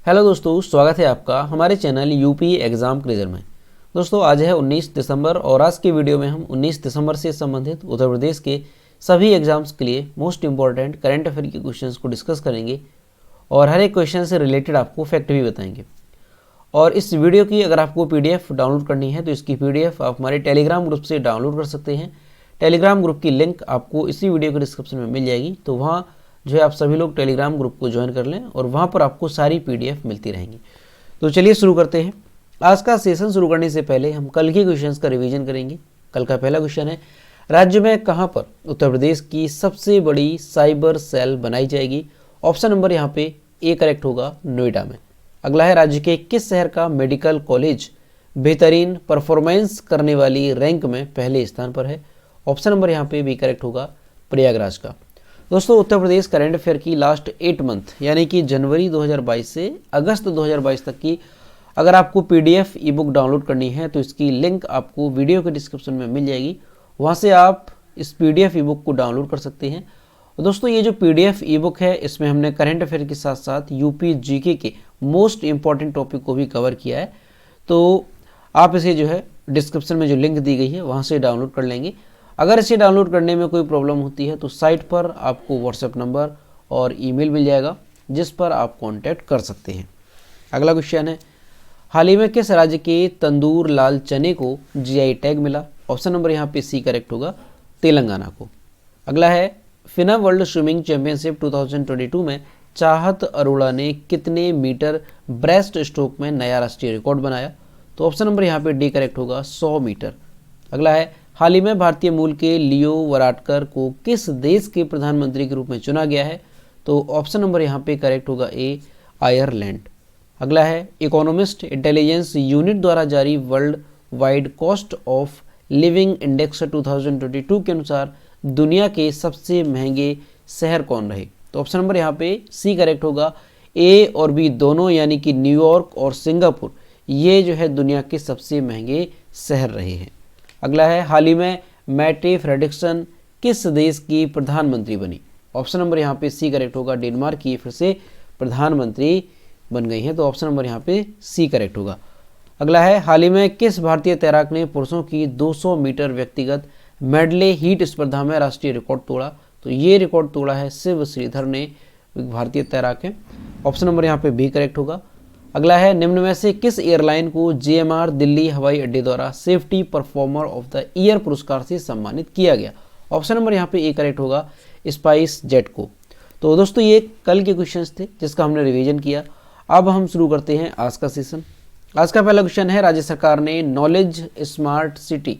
Hello दोस्तों, स्वागत है आपका हमारे चैनल यूपी एग्ज़ाम क्विज़र में। दोस्तों आज है 19 दिसंबर और आज की वीडियो में हम 19 दिसंबर से संबंधित उत्तर प्रदेश के सभी एग्जाम्स के लिए मोस्ट इंपॉर्टेंट करंट अफेयर के क्वेश्चंस को डिस्कस करेंगे और हर एक क्वेश्चन से रिलेटेड आपको फैक्ट भी बताएंगे। और इस वीडियो की अगर आपको PDF डाउनलोड करनी है तो इसकी PDF आप हमारे टेलीग्राम ग्रुप से डाउनलोड कर सकते हैं। टेलीग्राम ग्रुप की लिंक आपको इसी वीडियो के डिस्क्रिप्शन में मिल जाएगी, तो वहाँ जो है आप सभी लोग टेलीग्राम ग्रुप को ज्वाइन कर लें और वहाँ पर आपको सारी PDF मिलती रहेंगी। तो चलिए शुरू करते हैं। आज का सेशन शुरू करने से पहले हम कल के क्वेश्चंस का रिवीजन करेंगे। कल का पहला क्वेश्चन है, राज्य में कहाँ पर उत्तर प्रदेश की सबसे बड़ी साइबर सेल बनाई जाएगी? ऑप्शन नंबर यहाँ पे ए करेक्ट होगा, नोएडा में। अगला है, राज्य के किस शहर का मेडिकल कॉलेज बेहतरीन परफॉर्मेंस करने वाली रैंक में पहले स्थान पर है? ऑप्शन नंबर यहाँ पे बी करेक्ट होगा, प्रयागराज का। दोस्तों उत्तर प्रदेश करंट अफेयर की लास्ट 8 मंथ यानी कि जनवरी 2022 से अगस्त 2022 तक की अगर आपको PDF ई बुक डाउनलोड करनी है तो इसकी लिंक आपको वीडियो के डिस्क्रिप्शन में मिल जाएगी। वहाँ से आप इस PDF ई बुक को डाउनलोड कर सकते हैं। और दोस्तों ये जो PDF ई बुक है इसमें हमने करंट अफेयर के साथ साथ यूपी GK के मोस्ट इंपॉर्टेंट टॉपिक को भी कवर किया है, तो आप इसे जो है डिस्क्रिप्शन में जो लिंक दी गई है वहाँ से डाउनलोड कर लेंगे। अगर इसे डाउनलोड करने में कोई प्रॉब्लम होती है तो साइट पर आपको WhatsApp नंबर और ईमेल मिल जाएगा जिस पर आप कांटेक्ट कर सकते हैं। अगला क्वेश्चन है, हाल ही में किस राज्य के तंदूर लाल चने को GI टैग मिला? ऑप्शन नंबर यहाँ पे सी करेक्ट होगा, तेलंगाना को। अगला है, फिना वर्ल्ड स्विमिंग चैंपियनशिप 2022 में चाहत अरोड़ा ने कितने मीटर ब्रेस्ट स्ट्रोक में नया राष्ट्रीय रिकॉर्ड बनाया? तो ऑप्शन नंबर यहाँ पे डी करेक्ट होगा, 100 मीटर। अगला है, हाल ही में भारतीय मूल के लियो वराडकर को किस देश के प्रधानमंत्री के रूप में चुना गया है? तो ऑप्शन नंबर यहाँ पे करेक्ट होगा ए, आयरलैंड। अगला है, इकोनॉमिस्ट इंटेलिजेंस यूनिट द्वारा जारी world wide cost of living index 2022 के अनुसार दुनिया के सबसे महंगे शहर कौन रहे? तो ऑप्शन नंबर यहाँ पे सी करेक्ट होगा, ए और बी दोनों यानी कि न्यूयॉर्क और सिंगापुर ये जो है दुनिया के सबसे महंगे शहर रहे हैं। अगला है, हाल ही में मैटे फ्रेडरिक्सन किस देश की प्रधानमंत्री बनी? ऑप्शन नंबर यहाँ पे सी करेक्ट होगा, डेनमार्क की फिर से प्रधानमंत्री बन गई हैं, तो ऑप्शन नंबर यहाँ पे सी करेक्ट होगा। अगला है, हाल ही में किस भारतीय तैराक ने पुरुषों की 200 मीटर व्यक्तिगत मेडले हीट स्पर्धा में राष्ट्रीय रिकॉर्ड तोड़ा? तो ये रिकॉर्ड तोड़ा है शिव श्रीधर ने, भारतीय तैराक है। ऑप्शन नंबर यहाँ पे बी करेक्ट होगा। अगला है, निम्न में से किस एयरलाइन को JMR दिल्ली हवाई अड्डे द्वारा safety performer of the year पुरस्कार से सम्मानित किया गया? ऑप्शन नंबर यहाँ पे ए करेक्ट होगा, स्पाइस जेट को। तो दोस्तों ये कल के क्वेश्चंस थे जिसका हमने रिवीजन किया। अब हम शुरू करते हैं आज का सेशन। आज का पहला क्वेश्चन है, राज्य सरकार ने नॉलेज स्मार्ट सिटी,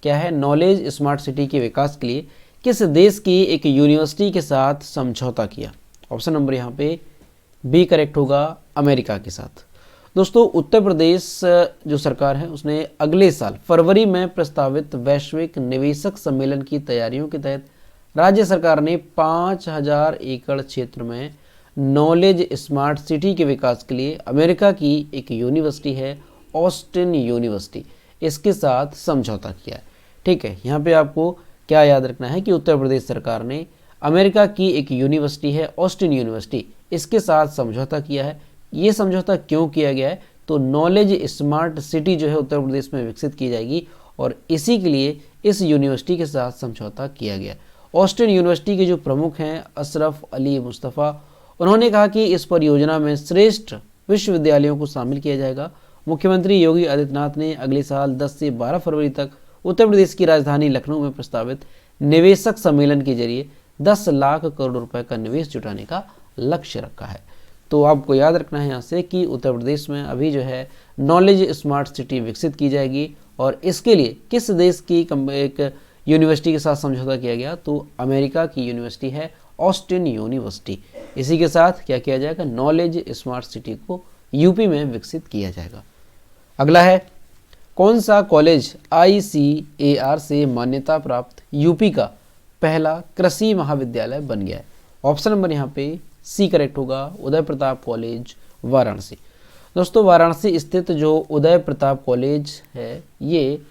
क्या है, नॉलेज स्मार्ट सिटी के विकास के लिए किस देश की एक यूनिवर्सिटी के साथ समझौता किया? ऑप्शन नंबर यहाँ पे बी करेक्ट होगा, अमेरिका के साथ। दोस्तों उत्तर प्रदेश जो सरकार है उसने अगले साल फरवरी में प्रस्तावित वैश्विक निवेशक सम्मेलन की तैयारियों के तहत राज्य सरकार ने 5000 एकड़ क्षेत्र में नॉलेज स्मार्ट सिटी के विकास के लिए अमेरिका की एक यूनिवर्सिटी है, ऑस्टिन यूनिवर्सिटी, इसके साथ समझौता किया है। ठीक है, यहाँ पे आपको क्या याद रखना है कि उत्तर प्रदेश सरकार ने अमेरिका की एक यूनिवर्सिटी है, ऑस्टिन यूनिवर्सिटी, इसके साथ समझौता किया है। ये समझौता क्यों किया गया है? तो नॉलेज स्मार्ट सिटी जो है उत्तर प्रदेश में विकसित की जाएगी और इसी के लिए इस यूनिवर्सिटी के साथ समझौता किया गया। ऑस्टिन यूनिवर्सिटी के जो प्रमुख हैं अशरफ अली मुस्तफ़ा, उन्होंने कहा कि इस परियोजना में श्रेष्ठ विश्वविद्यालयों को शामिल किया जाएगा। मुख्यमंत्री योगी आदित्यनाथ ने अगले साल 10 से 12 फरवरी तक उत्तर प्रदेश की राजधानी लखनऊ में प्रस्तावित निवेशक सम्मेलन के जरिए 10 लाख करोड़ रुपए का निवेश जुटाने का लक्ष्य रखा है। तो आपको याद रखना है यहाँ से कि उत्तर प्रदेश में अभी जो है नॉलेज स्मार्ट सिटी विकसित की जाएगी और इसके लिए किस देश की एक यूनिवर्सिटी के साथ समझौता किया गया? तो अमेरिका की यूनिवर्सिटी है, ऑस्टिन यूनिवर्सिटी। इसी के साथ क्या किया जाएगा? नॉलेज स्मार्ट सिटी को यूपी में विकसित किया जाएगा। अगला है, कौन सा कॉलेज ICAR से मान्यता प्राप्त यूपी का पहला कृषि महाविद्यालय बन गया है? ऑप्शन नंबर यहाँ पे सी करेक्ट होगा, उदय प्रताप कॉलेज, वाराणसी। दोस्तों वाराणसी स्थित जो उदय प्रताप कॉलेज है ये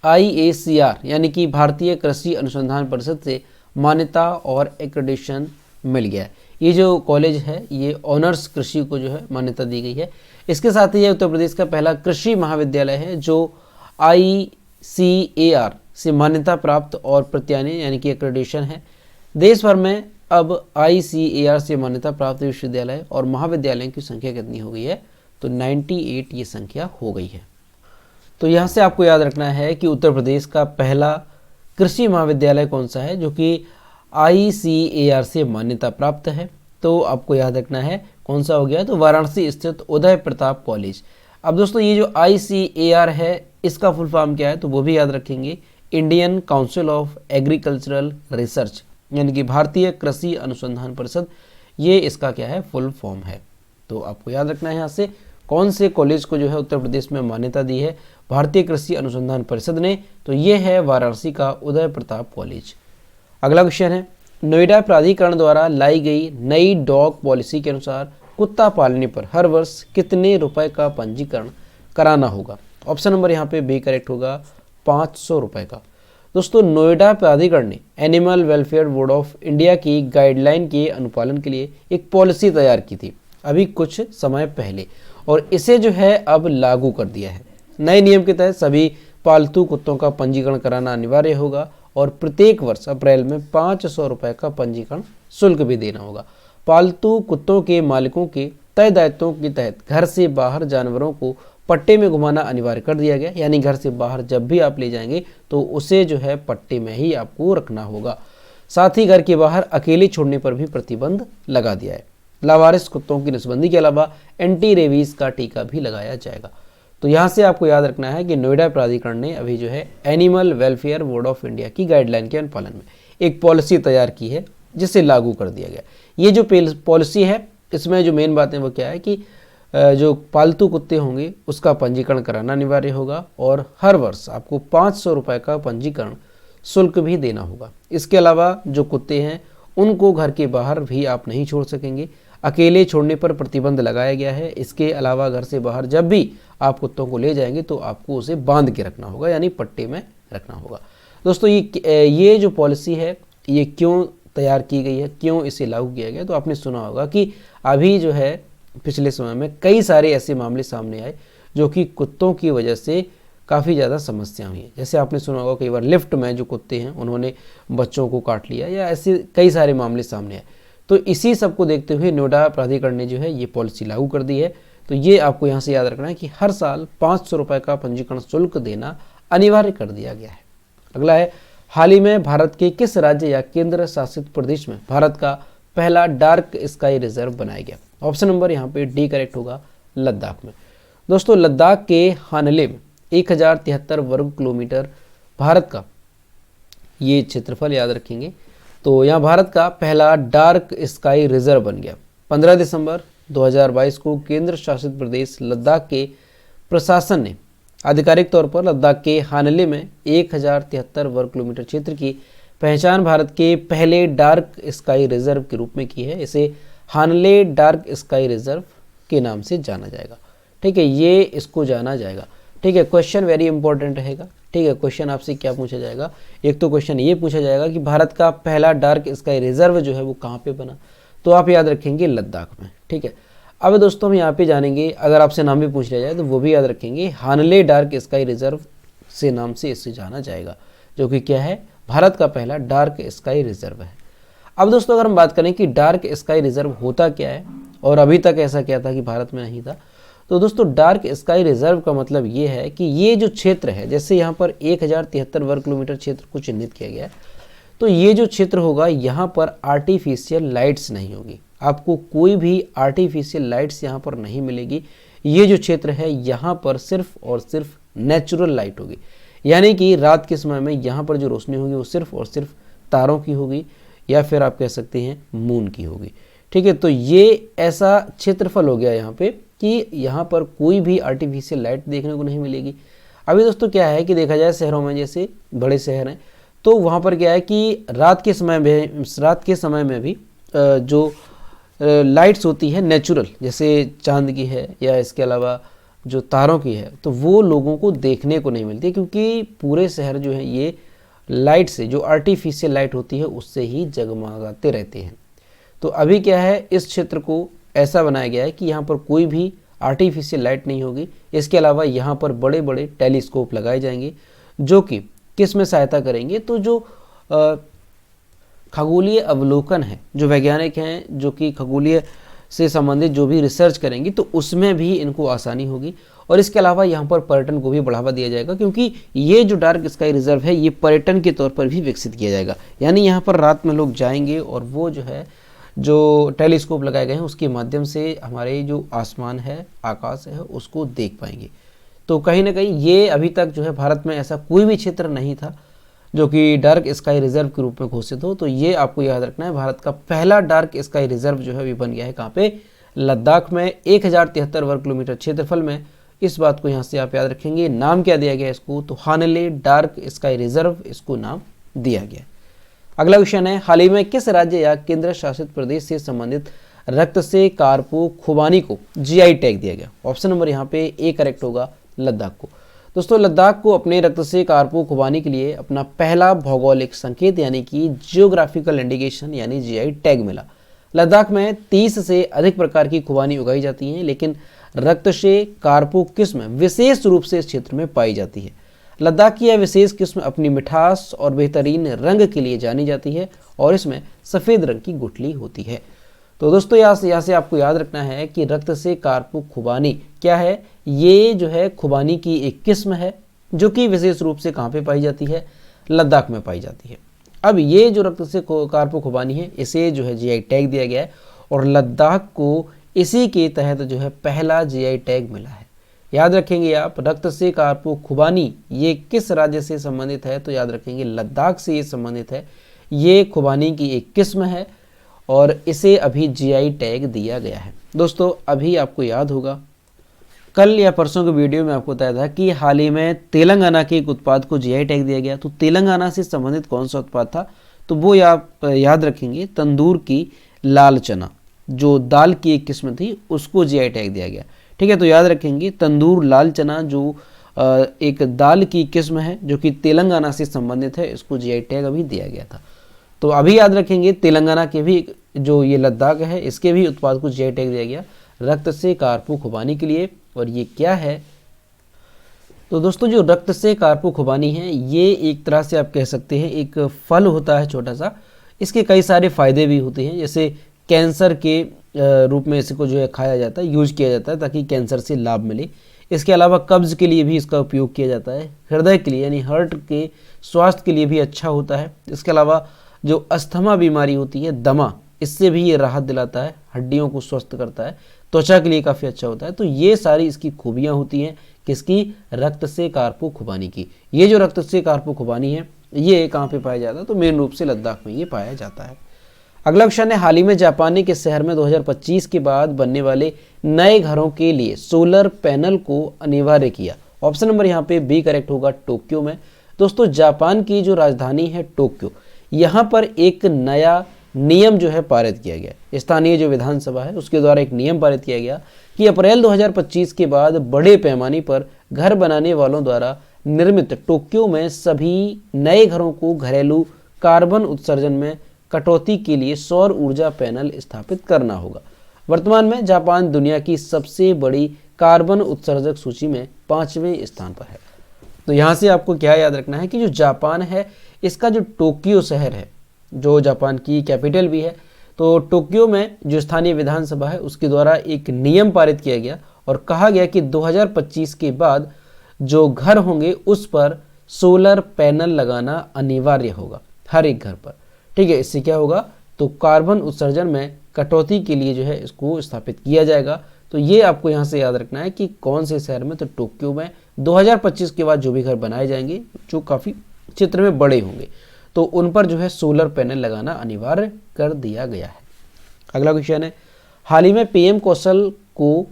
IACR यानी कि भारतीय कृषि अनुसंधान परिषद से मान्यता और एक्रेडिटेशन मिल गया है। ये जो कॉलेज है ये ऑनर्स कृषि को जो है मान्यता दी गई है। इसके साथ ही ये उत्तर प्रदेश का पहला कृषि महाविद्यालय है जो ICAR से मान्यता प्राप्त और प्रत्यायन यानी कि एक्रेडिटेशन है। देश भर में अब ICAR से मान्यता प्राप्त विश्वविद्यालय और महाविद्यालयों की संख्या कितनी हो गई है? तो 98 ये संख्या हो गई है। तो यहाँ से आपको याद रखना है कि उत्तर प्रदेश का पहला कृषि महाविद्यालय कौन सा है जो कि ICAR से मान्यता प्राप्त है। तो आपको याद रखना है कौन सा हो गया, तो वाराणसी स्थित उदय प्रताप कॉलेज। अब दोस्तों ये जो ICAR है इसका फुल फॉर्म क्या है, तो वो भी याद रखेंगे, Indian council of agricultural research, यानी कि भारतीय कृषि अनुसंधान परिषद, ये इसका क्या है, फुल फॉर्म है। तो आपको याद रखना है यहाँ से कौन से कॉलेज को जो है उत्तर प्रदेश में मान्यता दी है भारतीय कृषि अनुसंधान परिषद ने, तो ये है वाराणसी का उदय प्रताप कॉलेज। अगला क्वेश्चन है, नोएडा प्राधिकरण द्वारा लाई गई नई डॉग पॉलिसी के अनुसार कुत्ता पालने पर हर वर्ष कितने रुपए का पंजीकरण कराना होगा? ऑप्शन नंबर यहाँ पे बी करेक्ट होगा, 500 रुपए का। दोस्तों नोएडा प्राधिकरण ने animal welfare board of India की गाइडलाइन के अनुपालन के लिए एक पॉलिसी तैयार की थी अभी कुछ समय पहले, और इसे जो है अब लागू कर दिया है। नए नियम के तहत सभी पालतू कुत्तों का पंजीकरण कराना अनिवार्य होगा और प्रत्येक वर्ष अप्रैल में 500 रुपए का पंजीकरण शुल्क भी देना होगा। पालतू कुत्तों के मालिकों के तय दायित्वों के तहत घर से बाहर जानवरों को पट्टे में घुमाना अनिवार्य कर दिया गया, यानी घर से बाहर जब भी आप ले जाएंगे तो उसे जो है पट्टे में ही आपको रखना होगा। साथ ही घर के बाहर अकेले छोड़ने पर भी प्रतिबंध लगा दिया है। लावारिस कुत्तों की नसबंदी के अलावा एंटी रेबीज का टीका भी लगाया जाएगा। तो यहाँ से आपको याद रखना है कि नोएडा प्राधिकरण ने अभी जो है animal welfare board of India की गाइडलाइन के अनुपालन में एक पॉलिसी तैयार की है जिसे लागू कर दिया गया। ये जो पॉलिसी है इसमें जो मेन बातें वो क्या है कि जो पालतू कुत्ते होंगे उसका पंजीकरण कराना अनिवार्य होगा और हर वर्ष आपको 500 रुपए का पंजीकरण शुल्क भी देना होगा। इसके अलावा जो कुत्ते हैं उनको घर के बाहर भी आप नहीं छोड़ सकेंगे, अकेले छोड़ने पर प्रतिबंध लगाया गया है। इसके अलावा घर से बाहर जब भी आप कुत्तों को ले जाएंगे तो आपको उसे बांध के रखना होगा, यानी पट्टे में रखना होगा। दोस्तों ये जो पॉलिसी है ये क्यों तैयार की गई है, क्यों इसे लागू किया गया, तो आपने सुना होगा कि अभी जो है पिछले समय में कई सारे ऐसे मामले सामने आए जो कि कुत्तों की वजह से काफ़ी ज़्यादा समस्या हुई है। जैसे आपने सुना होगा कई बार लिफ्ट में जो कुत्ते हैं उन्होंने बच्चों को काट लिया, या ऐसे कई सारे मामले सामने आए। तो इसी सब को देखते हुए नोएडा प्राधिकरण ने जो है ये पॉलिसी लागू कर दी है। तो ये आपको यहाँ से याद रखना है कि हर साल 500 रुपये का पंजीकरण शुल्क देना अनिवार्य कर दिया गया है। अगला है, हाल ही में भारत के किस राज्य या केंद्र शासित प्रदेश में भारत का पहला डार्क स्काई रिजर्व बनाया गया? ऑप्शन नंबर यहाँ पे डी करेक्ट होगा, लद्दाख में। दोस्तों लद्दाख के हानले में 1073 वर्ग किलोमीटर भारत का ये क्षेत्रफल याद रखेंगे। तो यहाँ भारत का पहला डार्क स्काई रिजर्व बन गया। 15 दिसंबर 2022 को केंद्र शासित प्रदेश लद्दाख के प्रशासन ने आधिकारिक तौर पर लद्दाख के हानले में 1073 वर्ग किलोमीटर क्षेत्र की पहचान भारत के पहले डार्क स्काई रिजर्व के रूप में की है। इसे हानले डार्क स्काई रिजर्व के नाम से जाना जाएगा। ठीक है, ये इसको जाना जाएगा। ठीक है, क्वेश्चन वेरी इंपॉर्टेंट रहेगा। ठीक है, क्वेश्चन आपसे क्या पूछा जाएगा, एक तो क्वेश्चन ये पूछा जाएगा कि भारत का पहला डार्क स्काई रिजर्व जो है वो कहाँ पे बना, तो आप याद रखेंगे लद्दाख में। ठीक है, अब दोस्तों हम यहाँ पे जानेंगे, अगर आपसे नाम भी पूछ लिया जाए तो वो भी याद रखेंगे, हानले डार्क स्काई रिजर्व से नाम से इसे जाना जाएगा, जो कि क्या है, भारत का पहला डार्क स्काई रिजर्व है। अब दोस्तों अगर हम बात करें कि डार्क स्काई रिजर्व होता क्या है और अभी तक ऐसा क्या था कि भारत में नहीं था, तो दोस्तों डार्क स्काई रिजर्व का मतलब ये है कि ये जो क्षेत्र है, जैसे यहाँ पर 1073 वर्ग किलोमीटर क्षेत्र को चिन्हित किया गया है, तो ये जो क्षेत्र होगा यहाँ पर आर्टिफिशियल लाइट्स नहीं होगी, आपको कोई भी आर्टिफिशियल लाइट्स यहाँ पर नहीं मिलेगी। ये जो क्षेत्र है यहाँ पर सिर्फ और सिर्फ नेचुरल लाइट होगी, यानी कि रात के समय में यहाँ पर जो रोशनी होगी वो सिर्फ और सिर्फ तारों की होगी या फिर आप कह सकते हैं मून की होगी। ठीक है, तो ये ऐसा क्षेत्रफल हो गया यहाँ पे कि यहाँ पर कोई भी आर्टिफिशियल लाइट देखने को नहीं मिलेगी। अभी दोस्तों क्या है कि देखा जाए शहरों में, जैसे बड़े शहर हैं, तो वहाँ पर क्या है कि रात के समय में भी जो लाइट्स होती है नेचुरल, जैसे चांद की है या इसके अलावा जो तारों की है, तो वो लोगों को देखने को नहीं मिलती, क्योंकि पूरे शहर जो है ये लाइट से, जो आर्टिफिशियल लाइट होती है उससे ही जगमगाते रहते हैं। तो अभी क्या है, इस क्षेत्र को ऐसा बनाया गया है कि यहाँ पर कोई भी आर्टिफिशियल लाइट नहीं होगी। इसके अलावा यहाँ पर बड़े बड़े टेलीस्कोप लगाए जाएंगे जो कि किस में सहायता करेंगे, तो जो खगोलीय अवलोकन है, जो वैज्ञानिक हैं जो कि खगोलीय से संबंधित जो भी रिसर्च करेंगे तो उसमें भी इनको आसानी होगी। और इसके अलावा यहाँ पर पर्यटन को भी बढ़ावा दिया जाएगा, क्योंकि ये जो डार्क स्काई रिजर्व है ये पर्यटन के तौर पर भी विकसित किया जाएगा। यानी यहाँ पर रात में लोग जाएंगे और वो जो है, जो टेलीस्कोप लगाए गए हैं उसके माध्यम से हमारे जो आसमान है, आकाश है, उसको देख पाएंगे। तो कहीं ना कहीं ये अभी तक जो है भारत में ऐसा कोई भी क्षेत्र नहीं था जो कि डार्क स्काई रिजर्व के रूप में घोषित हो। तो ये आपको याद रखना है, भारत का पहला डार्क स्काई रिजर्व जो है अभी बन गया है। कहाँ पे? लद्दाख में, 1073 वर्ग किलोमीटर क्षेत्रफल में। इस बात को यहाँ से आप याद रखेंगे। नाम क्या दिया गया इसको? तो हानले डार्क स्काई रिजर्व इसको नाम दिया गया। अगला क्वेश्चन है, हाल ही में किस राज्य या केंद्र शासित प्रदेश से संबंधित रक्त से कारपो खुबानी को जीआई टैग दिया गया? ऑप्शन नंबर यहाँ पे ए करेक्ट होगा, लद्दाख को। दोस्तों, लद्दाख को अपने रक्त से कारपो खुबानी के लिए अपना पहला भौगोलिक संकेत यानी कि जियोग्राफिकल इंडिकेशन यानी जीआई टैग मिला। लद्दाख में 30 से अधिक प्रकार की खुबानी उगाई जाती हैं, लेकिन रक्त से कारपो किस्म विशेष रूप से इस क्षेत्र में पाई जाती है। लद्दाख की यह विशेष किस्म अपनी मिठास और बेहतरीन रंग के लिए जानी जाती है और इसमें सफ़ेद रंग की गुठली होती है। तो दोस्तों, यहाँ से आपको याद रखना है कि रक्त से कारपो खुबानी क्या है? ये जो है खुबानी की एक किस्म है जो कि विशेष रूप से कहाँ पे पाई जाती है? लद्दाख में पाई जाती है। अब ये जो रक्त से कारपो खुबानी है इसे जो है जीआई टैग दिया गया है और लद्दाख को इसी के तहत जो है पहला जीआई टैग मिला है। याद रखेंगे आप, रक्त से कारपो खुबानी ये किस राज्य से संबंधित है? तो याद रखेंगे लद्दाख से ये संबंधित है। ये खुबानी की एक किस्म है और इसे अभी जीआई टैग दिया गया है। दोस्तों, अभी आपको याद होगा कल या परसों के वीडियो में आपको बताया था कि हाल ही में तेलंगाना के एक उत्पाद को जीआई टैग दिया गया। तो तेलंगाना से संबंधित कौन सा उत्पाद था? तो वो आप याद रखेंगे, तंदूर की लाल चना, जो दाल की एक किस्म थी, उसको जीआई टैग दिया गया। ठीक है, तो याद रखेंगे तंदूर लाल चना जो एक दाल की किस्म है जो कि तेलंगाना से संबंधित है, इसको जीआई टैग अभी दिया गया था। तो अभी याद रखेंगे तेलंगाना के भी जो ये लद्दाख है इसके भी उत्पाद को जीआई टैग दिया गया रक्त से कारपो खुबानी के लिए। और ये क्या है? तो दोस्तों, जो रक्त से कारपो खुबानी है ये एक तरह से आप कह सकते हैं एक फल होता है छोटा सा। इसके कई सारे फायदे भी होते हैं, जैसे कैंसर के रूप में इसको जो है खाया जाता है, यूज किया जाता है ताकि कैंसर से लाभ मिले। इसके अलावा कब्ज के लिए भी इसका उपयोग किया जाता है, हृदय के लिए यानी हार्ट के स्वास्थ्य के लिए भी अच्छा होता है। इसके अलावा जो अस्थमा बीमारी होती है, दमा, इससे भी ये राहत दिलाता है, हड्डियों को स्वस्थ करता है, त्वचा के लिए काफ़ी अच्छा होता है। तो ये सारी इसकी खूबियाँ होती हैं किसकी? रक्त से कारपो खुबानी की। ये जो रक्त से कारपो खुबानी है ये कहाँ पे पाया जाता है? तो मेन रूप से लद्दाख में ये पाया जाता है। अगला क्वेश्चन है, हाल ही में जापानी के शहर में 2025 के बाद बनने वाले नए घरों के लिए सोलर पैनल को अनिवार्य किया। ऑप्शन नंबर यहाँ पे बी करेक्ट होगा, टोक्यो में। दोस्तों, जापान की जो राजधानी है टोक्यो, यहाँ पर एक नया नियम जो है पारित किया गया। स्थानीय जो विधानसभा है उसके द्वारा एक नियम पारित किया गया कि अप्रैल 2025 के बाद बड़े पैमाने पर घर बनाने वालों द्वारा निर्मित टोक्यो में सभी नए घरों को घरेलू कार्बन उत्सर्जन में कटौती के लिए सौर ऊर्जा पैनल स्थापित करना होगा। वर्तमान में जापान दुनिया की सबसे बड़ी कार्बन उत्सर्जक सूची में 5वें स्थान पर है। तो यहाँ से आपको क्या याद रखना है कि जो जापान है इसका जो टोक्यो शहर है, जो जापान की कैपिटल भी है, तो टोक्यो में जो स्थानीय विधानसभा है उसके द्वारा एक नियम पारित किया गया और कहा गया कि 2025 के बाद जो घर होंगे उस पर सोलर पैनल लगाना अनिवार्य होगा, हर एक घर पर। ठीक है, इससे क्या होगा? तो कार्बन उत्सर्जन में कटौती के लिए जो है इसको स्थापित किया जाएगा। तो ये आपको यहाँ से याद रखना है कि कौन से शहर में? तो टोक्यो में 2025 के बाद जो भी घर बनाए जाएंगे जो काफ़ी क्षेत्र में बड़े होंगे तो उन पर जो है सोलर पैनल लगाना अनिवार्य कर दिया गया है। अगला क्वेश्चन है, हाल ही में पीएम कौशल को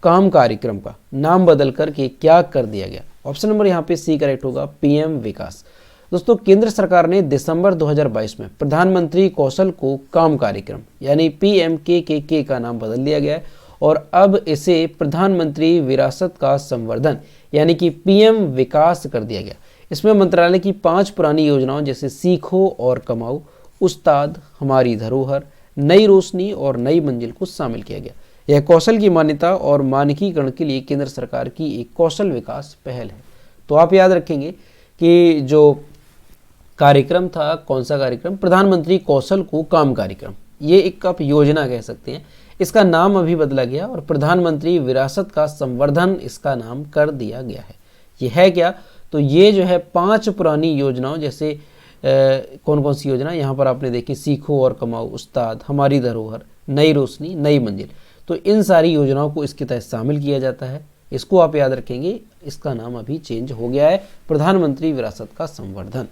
काम कार्यक्रम का नाम बदल करके क्या कर दिया गया? ऑप्शन नंबर यहाँ पे सी करेक्ट होगा, पीएम विकास। दोस्तों, केंद्र सरकार ने दिसंबर 2022 में प्रधानमंत्री कौशल को काम कार्यक्रम यानी PMKKK का नाम बदल दिया गया है और अब इसे प्रधानमंत्री विरासत का संवर्धन यानी कि पीएम विकास कर दिया गया। इसमें मंत्रालय की 5 पुरानी योजनाओं जैसे सीखो और कमाओ, उस्ताद, हमारी धरोहर, नई रोशनी और नई मंजिल को शामिल किया गया। यह कौशल की मान्यता और मानकीकरण के लिए केंद्र सरकार की एक कौशल विकास पहल है। तो आप याद रखेंगे कि जो कार्यक्रम था, कौन सा कार्यक्रम, प्रधानमंत्री कौशल को काम कार्यक्रम, ये एक आप योजना कह सकते हैं। इसका नाम अभी बदला गया और प्रधानमंत्री विरासत का संवर्धन इसका नाम कर दिया गया है। ये है क्या, तो ये जो है 5 पुरानी योजनाओं, जैसे कौन कौन सी योजना यहाँ पर आपने देखी, सीखो और कमाओ, उस्ताद, हमारी धरोहर, नई रोशनी, नई मंजिल, तो इन सारी योजनाओं को इसके तहत शामिल किया जाता है। इसको आप याद रखेंगे, इसका नाम अभी चेंज हो गया है, प्रधानमंत्री विरासत का संवर्धन।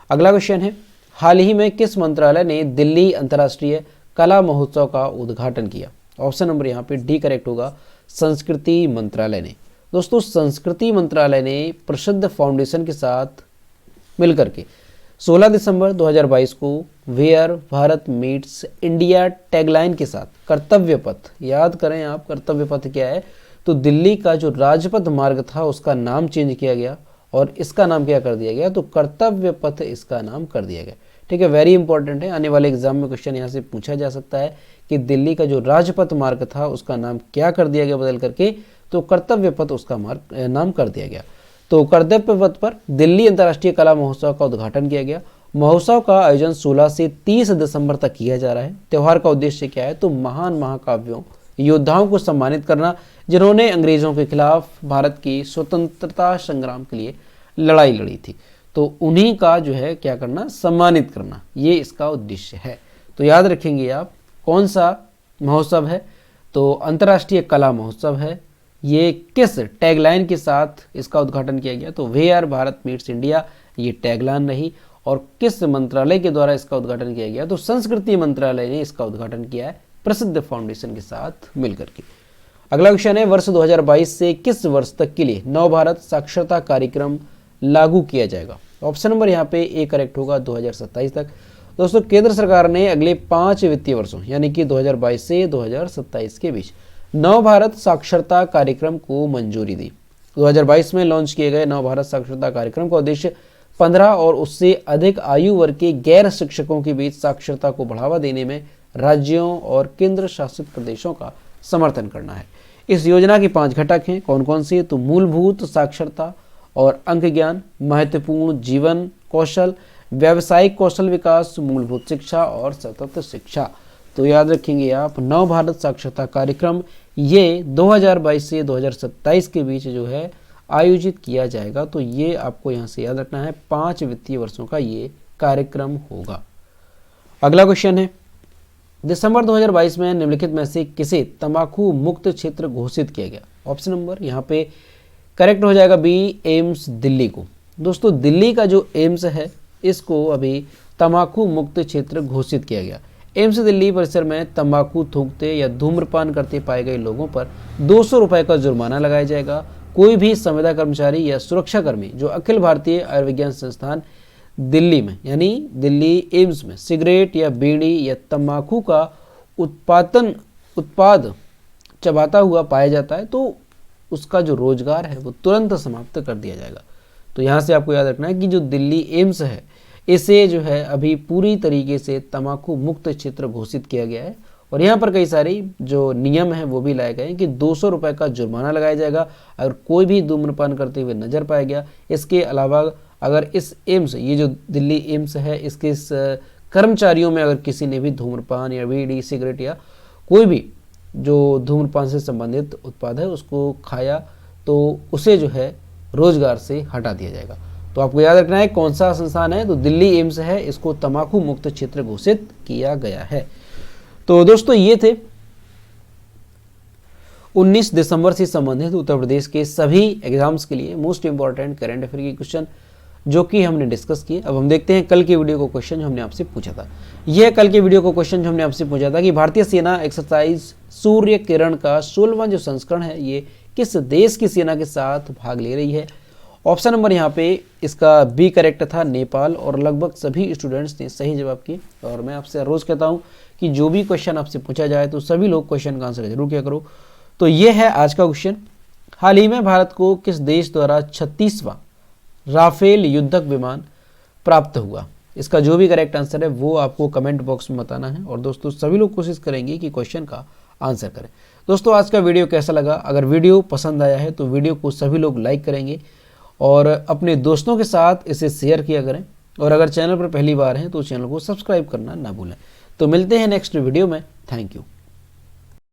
अगला क्वेश्चन है, हाल ही में किस मंत्रालय ने दिल्ली अंतर्राष्ट्रीय कला महोत्सव का उद्घाटन किया? ऑप्शन नंबर यहाँ पे डी करेक्ट होगा, संस्कृति मंत्रालय ने। दोस्तों, संस्कृति मंत्रालय ने प्रसिद्ध फाउंडेशन के साथ मिलकर के 16 दिसंबर 2022 को where Bharat meets India tagline के साथ कर्तव्य पथ, याद करें आप कर्तव्य पथ क्या है, तो दिल्ली का जो राजपथ मार्ग था उसका नाम चेंज किया गया और इसका नाम क्या कर दिया गया, तो कर्तव्य पथ इसका नाम कर दिया गया। ठीक है, वेरी इंपॉर्टेंट है, आने वाले एग्जाम में क्वेश्चन यहाँ से पूछा जा सकता है कि दिल्ली का जो राजपथ मार्ग था उसका नाम क्या कर दिया गया बदल करके, तो कर्तव्य पथ उसका नाम कर दिया गया। तो कर्तव्य पथ पर दिल्ली अंतर्राष्ट्रीय कला महोत्सव का उद्घाटन किया गया। महोत्सव का आयोजन 16 से 30 दिसंबर तक किया जा रहा है। त्यौहार का उद्देश्य क्या है, तो महान महाकाव्यों, योद्धाओं को सम्मानित करना जिन्होंने अंग्रेजों के खिलाफ भारत की स्वतंत्रता संग्राम के लिए लड़ाई लड़ी थी, तो उन्हीं का जो है क्या करना, सम्मानित करना, ये इसका उद्देश्य है। तो याद रखेंगे आप कौन सा महोत्सव है, तो अंतर्राष्ट्रीय कला महोत्सव है। ये किस टैगलाइन के साथ इसका उद्घाटन किया गया, तो वेयर भारत मीट्स इंडिया, ये टैगलाइन रही। और किस मंत्रालय के द्वारा इसका उद्घाटन किया गया, तो संस्कृति मंत्रालय ने इसका उद्घाटन किया है प्रसिद्ध फाउंडेशन के साथ मिलकर के। अगला क्वेश्चन है, वर्ष 2022 से किस वर्ष तक के लिए नव भारत साक्षरता कार्यक्रम लागू किया जाएगा? ऑप्शन नंबर यहाँ पे ए करेक्ट होगा, 2027 तक। दोस्तों, केंद्र सरकार ने अगले 5 वित्तीय वर्षों यानी कि 2022 से 2027 के बीच नव भारत साक्षरता कार्यक्रम को मंजूरी दी। 2022 में लॉन्च किए गए नव भारत साक्षरता कार्यक्रम का उद्देश्य 15 और उससे अधिक आयु वर्ग के गैर शिक्षकों के बीच साक्षरता को बढ़ावा देने में राज्यों और केंद्र शासित प्रदेशों का समर्थन करना है। इस योजना के 5 घटक हैं, कौन कौन से, तो मूलभूत साक्षरता और अंक ज्ञान, महत्वपूर्ण जीवन कौशल, व्यावसायिक कौशल विकास, मूलभूत शिक्षा और सतत शिक्षा। तो याद रखेंगे आप, नव भारत साक्षरता कार्यक्रम ये 2022 से 2027 के बीच जो है आयोजित किया जाएगा। तो ये आपको यहाँ से याद रखना है, 5 वित्तीय वर्षों का ये कार्यक्रम होगा। अगला क्वेश्चन है, दिसंबर 2022 में निम्नलिखित में से किसे तंबाकू मुक्त क्षेत्र घोषित किया गया? ऑप्शन नंबर यहाँ पे करेक्ट हो जाएगा बी, एम्स दिल्ली को। दोस्तों, दिल्ली का जो एम्स है इसको अभी तंबाकू मुक्त क्षेत्र घोषित किया गया। एम्स दिल्ली परिसर में तंबाकू थूकते या धूम्रपान करते पाए गए लोगों पर 200 रुपये का जुर्माना लगाया जाएगा। कोई भी संविदा कर्मचारी या सुरक्षाकर्मी जो अखिल भारतीय आयुर्विज्ञान संस्थान दिल्ली में यानी दिल्ली एम्स में सिगरेट या बीड़ी या तंबाकू का उत्पाद चबाता हुआ पाया जाता है, तो उसका जो रोजगार है वो तुरंत समाप्त कर दिया जाएगा। तो यहाँ से आपको याद रखना है कि जो दिल्ली एम्स है इसे जो है अभी पूरी तरीके से तंबाकू मुक्त क्षेत्र घोषित किया गया है और यहाँ पर कई सारी जो नियम हैं वो भी लाए गए हैं कि 200 रुपये का जुर्माना लगाया जाएगा अगर कोई भी धूम्रपान करते हुए नजर पाया गया। इसके अलावा अगर इस एम्स, ये जो दिल्ली एम्स है, इसके कर्मचारियों में अगर किसी ने भी धूम्रपान या बीड़ी सिगरेट या कोई भी जो धूम्रपान से संबंधित उत्पाद है उसको खाया तो उसे जो है रोजगार से हटा दिया जाएगा। तो आपको याद रखना है कौन सा संस्थान है, तो दिल्ली एम्स है, इसको तंबाकू मुक्त क्षेत्र घोषित किया गया है। तो दोस्तों, ये थे 19 दिसंबर से संबंधित उत्तर प्रदेश के सभी एग्जाम्स के लिए मोस्ट इंपॉर्टेंट करंट अफेयर के क्वेश्चन जो कि हमने डिस्कस किए। अब हम देखते हैं कल के वीडियो को क्वेश्चन जो हमने आपसे पूछा था। यह कल के वीडियो को क्वेश्चन जो हमने आपसे पूछा था कि भारतीय सेना एक्सरसाइज सूर्य किरण का 16वां जो संस्करण है ये किस देश की सेना के साथ भाग ले रही है? ऑप्शन नंबर यहाँ पे इसका बी करेक्ट था, नेपाल, और लगभग सभी स्टूडेंट्स ने सही जवाब किए। और मैं आपसे रोज कहता हूँ कि जो भी क्वेश्चन आपसे पूछा जाए तो सभी लोग क्वेश्चन का आंसर जरूर किया करो। तो ये है आज का क्वेश्चन। हाल ही में भारत को किस देश द्वारा 36वां राफेल युद्धक विमान प्राप्त हुआ? इसका जो भी करेक्ट आंसर है वो आपको कमेंट बॉक्स में बताना है। और दोस्तों सभी लोग कोशिश करेंगे कि क्वेश्चन का आंसर करें। दोस्तों आज का वीडियो कैसा लगा? अगर वीडियो पसंद आया है तो वीडियो को सभी लोग लाइक करेंगे और अपने दोस्तों के साथ इसे शेयर किया करें। और अगर चैनल पर पहली बार हैं तो चैनल को सब्सक्राइब करना ना भूलें। तो मिलते हैं नेक्स्ट वीडियो में। Thank you.